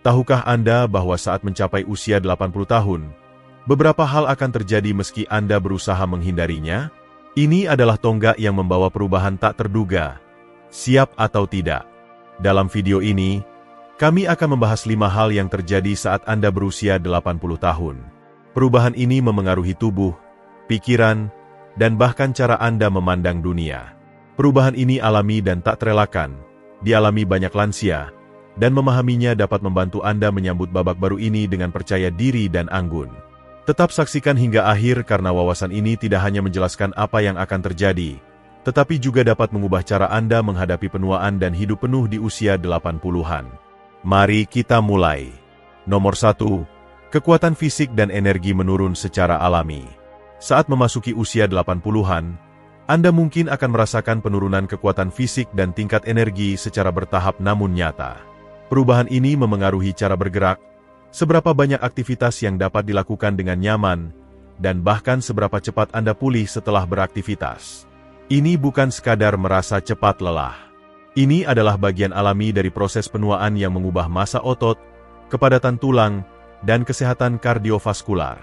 Tahukah Anda bahwa saat mencapai usia 80 tahun, beberapa hal akan terjadi meski Anda berusaha menghindarinya? Ini adalah tonggak yang membawa perubahan tak terduga. Siap atau tidak? Dalam video ini, kami akan membahas 5 hal yang terjadi saat Anda berusia 80 tahun. Perubahan ini memengaruhi tubuh, pikiran, dan bahkan cara Anda memandang dunia. Perubahan ini alami dan tak terelakkan, dialami banyak lansia, dan memahaminya dapat membantu Anda menyambut babak baru ini dengan percaya diri dan anggun. Tetap saksikan hingga akhir karena wawasan ini tidak hanya menjelaskan apa yang akan terjadi, tetapi juga dapat mengubah cara Anda menghadapi penuaan dan hidup penuh di usia 80-an. Mari kita mulai. Nomor 1. Kekuatan fisik dan energi menurun secara alami. Saat memasuki usia 80-an, Anda mungkin akan merasakan penurunan kekuatan fisik dan tingkat energi secara bertahap namun nyata. Perubahan ini memengaruhi cara bergerak, seberapa banyak aktivitas yang dapat dilakukan dengan nyaman, dan bahkan seberapa cepat Anda pulih setelah beraktivitas. Ini bukan sekadar merasa cepat lelah. Ini adalah bagian alami dari proses penuaan yang mengubah massa otot, kepadatan tulang, dan kesehatan kardiovaskular.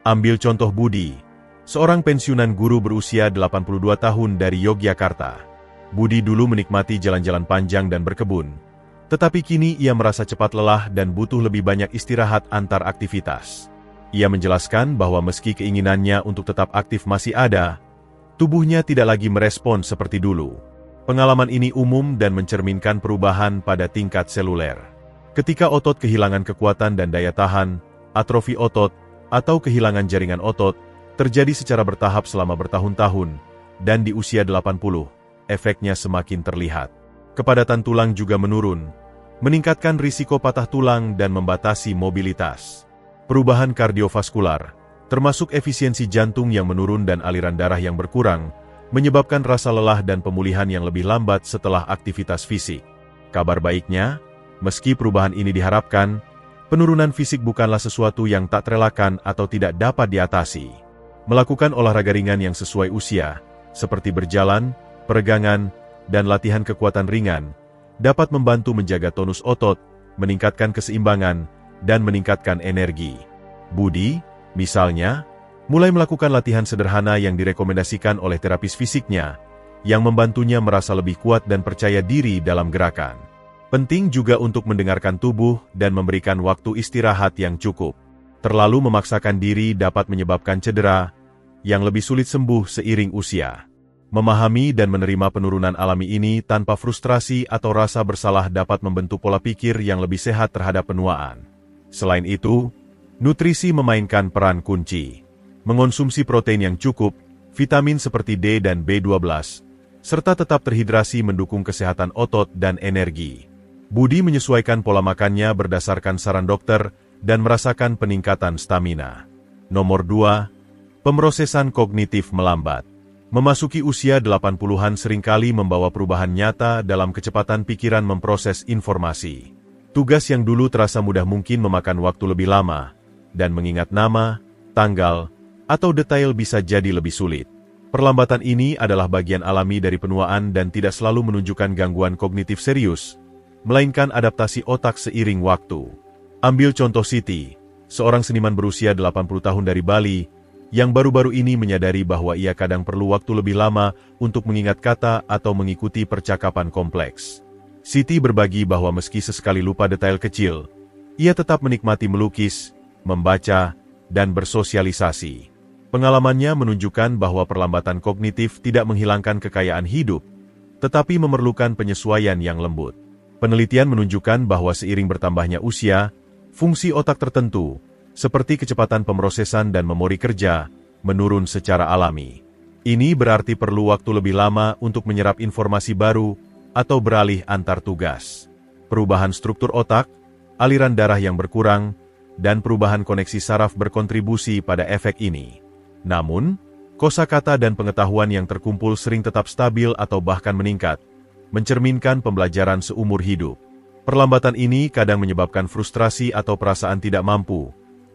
Ambil contoh Budi, seorang pensiunan guru berusia 82 tahun dari Yogyakarta. Budi dulu menikmati jalan-jalan panjang dan berkebun, tetapi kini ia merasa cepat lelah dan butuh lebih banyak istirahat antar aktivitas. Ia menjelaskan bahwa meski keinginannya untuk tetap aktif masih ada, tubuhnya tidak lagi merespon seperti dulu. Pengalaman ini umum dan mencerminkan perubahan pada tingkat seluler. Ketika otot kehilangan kekuatan dan daya tahan, atrofi otot, atau kehilangan jaringan otot, terjadi secara bertahap selama bertahun-tahun, dan di usia 80, efeknya semakin terlihat. Kepadatan tulang juga menurun, meningkatkan risiko patah tulang dan membatasi mobilitas. Perubahan kardiovaskular, termasuk efisiensi jantung yang menurun dan aliran darah yang berkurang, menyebabkan rasa lelah dan pemulihan yang lebih lambat setelah aktivitas fisik. Kabar baiknya, meski perubahan ini diharapkan, penurunan fisik bukanlah sesuatu yang tak terelakkan atau tidak dapat diatasi. Melakukan olahraga ringan yang sesuai usia, seperti berjalan, peregangan, dan latihan kekuatan ringan, dapat membantu menjaga tonus otot, meningkatkan keseimbangan, dan meningkatkan energi. Budi, misalnya, mulai melakukan latihan sederhana yang direkomendasikan oleh terapis fisiknya, yang membantunya merasa lebih kuat dan percaya diri dalam gerakan. Penting juga untuk mendengarkan tubuh dan memberikan waktu istirahat yang cukup. Terlalu memaksakan diri dapat menyebabkan cedera, yang lebih sulit sembuh seiring usia. Memahami dan menerima penurunan alami ini tanpa frustrasi atau rasa bersalah dapat membentuk pola pikir yang lebih sehat terhadap penuaan. Selain itu, nutrisi memainkan peran kunci. Mengonsumsi protein yang cukup, vitamin seperti D dan B12, serta tetap terhidrasi mendukung kesehatan otot dan energi. Budi menyesuaikan pola makannya berdasarkan saran dokter dan merasakan peningkatan stamina. Nomor 2. Pemrosesan kognitif melambat. Memasuki usia 80-an seringkali membawa perubahan nyata dalam kecepatan pikiran memproses informasi. Tugas yang dulu terasa mudah mungkin memakan waktu lebih lama, dan mengingat nama, tanggal, atau detail bisa jadi lebih sulit. Perlambatan ini adalah bagian alami dari penuaan dan tidak selalu menunjukkan gangguan kognitif serius, melainkan adaptasi otak seiring waktu. Ambil contoh Siti, seorang seniman berusia 80 tahun dari Bali, yang baru-baru ini menyadari bahwa ia kadang perlu waktu lebih lama untuk mengingat kata atau mengikuti percakapan kompleks. Siti berbagi bahwa meski sesekali lupa detail kecil, ia tetap menikmati melukis, membaca, dan bersosialisasi. Pengalamannya menunjukkan bahwa perlambatan kognitif tidak menghilangkan kekayaan hidup, tetapi memerlukan penyesuaian yang lembut. Penelitian menunjukkan bahwa seiring bertambahnya usia, fungsi otak tertentu, seperti kecepatan pemrosesan dan memori kerja, menurun secara alami. Ini berarti perlu waktu lebih lama untuk menyerap informasi baru atau beralih antar tugas. Perubahan struktur otak, aliran darah yang berkurang, dan perubahan koneksi saraf berkontribusi pada efek ini. Namun, kosakata dan pengetahuan yang terkumpul sering tetap stabil atau bahkan meningkat, mencerminkan pembelajaran seumur hidup. Perlambatan ini kadang menyebabkan frustrasi atau perasaan tidak mampu,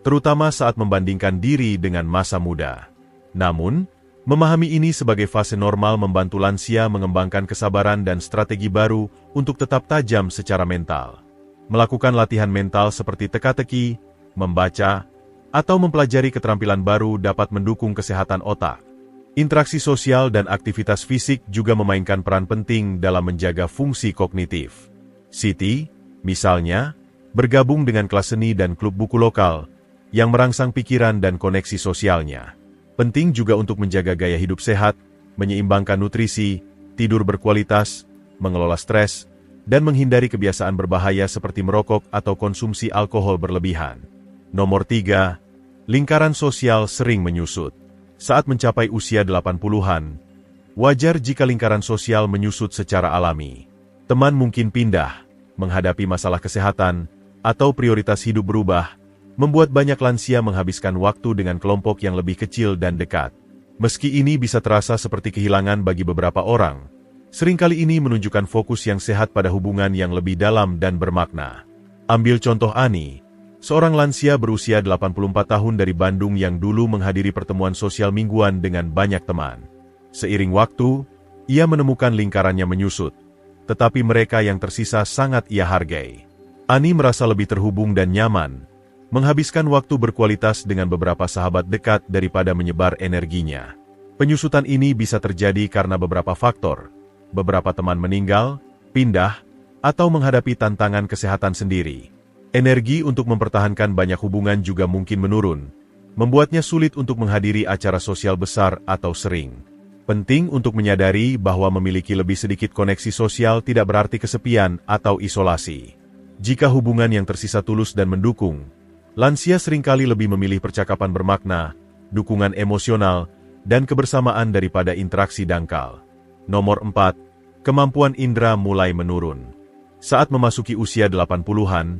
terutama saat membandingkan diri dengan masa muda. Namun, memahami ini sebagai fase normal membantu lansia mengembangkan kesabaran dan strategi baru untuk tetap tajam secara mental. Melakukan latihan mental seperti teka-teki, membaca, atau mempelajari keterampilan baru dapat mendukung kesehatan otak. Interaksi sosial dan aktivitas fisik juga memainkan peran penting dalam menjaga fungsi kognitif. Siti, misalnya, bergabung dengan kelas seni dan klub buku lokal, yang merangsang pikiran dan koneksi sosialnya. Penting juga untuk menjaga gaya hidup sehat, menyeimbangkan nutrisi, tidur berkualitas, mengelola stres, dan menghindari kebiasaan berbahaya seperti merokok atau konsumsi alkohol berlebihan. Nomor 3. Lingkaran sosial sering menyusut. Saat mencapai usia 80-an, wajar jika lingkaran sosial menyusut secara alami. Teman mungkin pindah, menghadapi masalah kesehatan, atau prioritas hidup berubah, membuat banyak lansia menghabiskan waktu dengan kelompok yang lebih kecil dan dekat. Meski ini bisa terasa seperti kehilangan bagi beberapa orang, seringkali ini menunjukkan fokus yang sehat pada hubungan yang lebih dalam dan bermakna. Ambil contoh Ani, seorang lansia berusia 84 tahun dari Bandung yang dulu menghadiri pertemuan sosial mingguan dengan banyak teman. Seiring waktu, ia menemukan lingkarannya menyusut, tetapi mereka yang tersisa sangat ia hargai. Ani merasa lebih terhubung dan nyaman, menghabiskan waktu berkualitas dengan beberapa sahabat dekat daripada menyebar energinya. Penyusutan ini bisa terjadi karena beberapa faktor. Beberapa teman meninggal, pindah, atau menghadapi tantangan kesehatan sendiri. Energi untuk mempertahankan banyak hubungan juga mungkin menurun, membuatnya sulit untuk menghadiri acara sosial besar atau sering. Penting untuk menyadari bahwa memiliki lebih sedikit koneksi sosial tidak berarti kesepian atau isolasi. Jika hubungan yang tersisa tulus dan mendukung, lansia seringkali lebih memilih percakapan bermakna, dukungan emosional, dan kebersamaan daripada interaksi dangkal. Nomor 4. Kemampuan indera mulai menurun. Saat memasuki usia 80-an,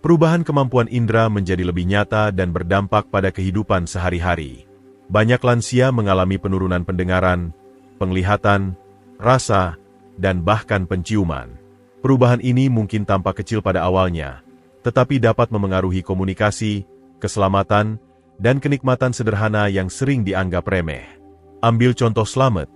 perubahan kemampuan indera menjadi lebih nyata dan berdampak pada kehidupan sehari-hari. Banyak lansia mengalami penurunan pendengaran, penglihatan, rasa, dan bahkan penciuman. Perubahan ini mungkin tampak kecil pada awalnya, tetapi dapat memengaruhi komunikasi, keselamatan, dan kenikmatan sederhana yang sering dianggap remeh. Ambil contoh Slamet,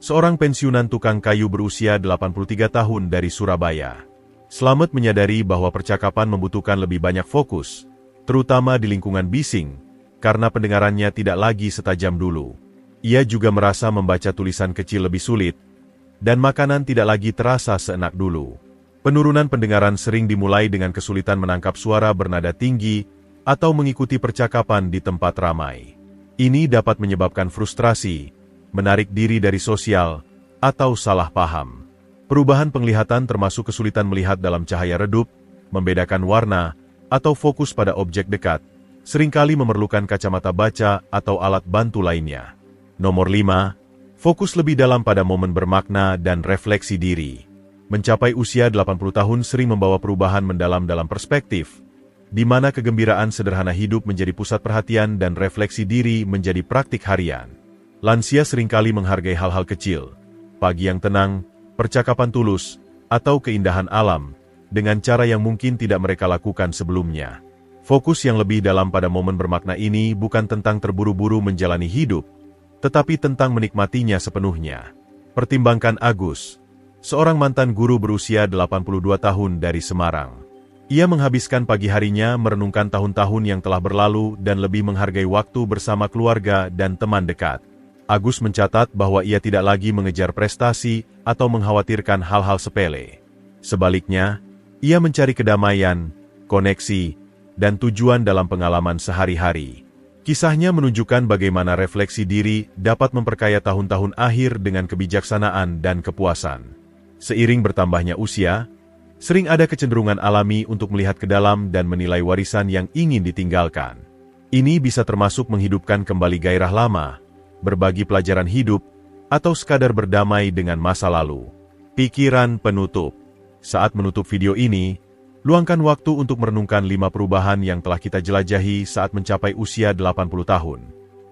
seorang pensiunan tukang kayu berusia 83 tahun dari Surabaya. Slamet menyadari bahwa percakapan membutuhkan lebih banyak fokus, terutama di lingkungan bising, karena pendengarannya tidak lagi setajam dulu. Ia juga merasa membaca tulisan kecil lebih sulit, dan makanan tidak lagi terasa seenak dulu. Penurunan pendengaran sering dimulai dengan kesulitan menangkap suara bernada tinggi atau mengikuti percakapan di tempat ramai. Ini dapat menyebabkan frustrasi, menarik diri dari sosial, atau salah paham. Perubahan penglihatan termasuk kesulitan melihat dalam cahaya redup, membedakan warna, atau fokus pada objek dekat, seringkali memerlukan kacamata baca atau alat bantu lainnya. Nomor 5. Fokus lebih dalam pada momen bermakna dan refleksi diri. Mencapai usia 80 tahun sering membawa perubahan mendalam dalam perspektif, di mana kegembiraan sederhana hidup menjadi pusat perhatian dan refleksi diri menjadi praktik harian. Lansia seringkali menghargai hal-hal kecil, pagi yang tenang, percakapan tulus, atau keindahan alam, dengan cara yang mungkin tidak mereka lakukan sebelumnya. Fokus yang lebih dalam pada momen bermakna ini bukan tentang terburu-buru menjalani hidup, tetapi tentang menikmatinya sepenuhnya. Pertimbangkan Agus, seorang mantan guru berusia 82 tahun dari Semarang. Ia menghabiskan pagi harinya merenungkan tahun-tahun yang telah berlalu dan lebih menghargai waktu bersama keluarga dan teman dekat. Agus mencatat bahwa ia tidak lagi mengejar prestasi atau mengkhawatirkan hal-hal sepele. Sebaliknya, ia mencari kedamaian, koneksi, dan tujuan dalam pengalaman sehari-hari. Kisahnya menunjukkan bagaimana refleksi diri dapat memperkaya tahun-tahun akhir dengan kebijaksanaan dan kepuasan. Seiring bertambahnya usia, sering ada kecenderungan alami untuk melihat ke dalam dan menilai warisan yang ingin ditinggalkan. Ini bisa termasuk menghidupkan kembali gairah lama, berbagi pelajaran hidup, atau sekadar berdamai dengan masa lalu. Pikiran penutup. Saat menutup video ini, luangkan waktu untuk merenungkan 5 perubahan yang telah kita jelajahi saat mencapai usia 80 tahun.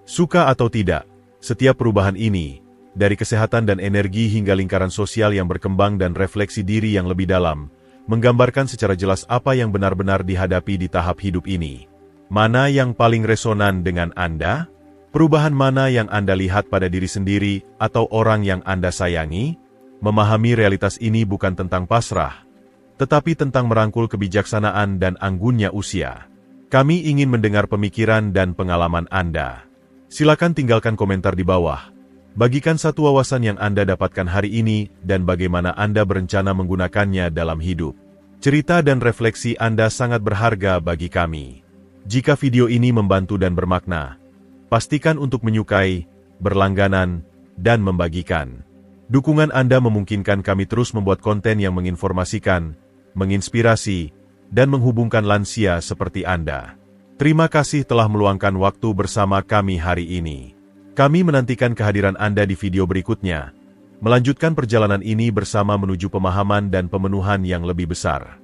Suka atau tidak, setiap perubahan ini, dari kesehatan dan energi hingga lingkaran sosial yang berkembang dan refleksi diri yang lebih dalam, menggambarkan secara jelas apa yang benar-benar dihadapi di tahap hidup ini. Mana yang paling resonan dengan Anda? Perubahan mana yang Anda lihat pada diri sendiri atau orang yang Anda sayangi? Memahami realitas ini bukan tentang pasrah, tetapi tentang merangkul kebijaksanaan dan anggunnya usia. Kami ingin mendengar pemikiran dan pengalaman Anda. Silakan tinggalkan komentar di bawah. Bagikan satu wawasan yang Anda dapatkan hari ini dan bagaimana Anda berencana menggunakannya dalam hidup. Cerita dan refleksi Anda sangat berharga bagi kami. Jika video ini membantu dan bermakna, pastikan untuk menyukai, berlangganan, dan membagikan. Dukungan Anda memungkinkan kami terus membuat konten yang menginformasikan, menginspirasi, dan menghubungkan lansia seperti Anda. Terima kasih telah meluangkan waktu bersama kami hari ini. Kami menantikan kehadiran Anda di video berikutnya, melanjutkan perjalanan ini bersama menuju pemahaman dan pemenuhan yang lebih besar.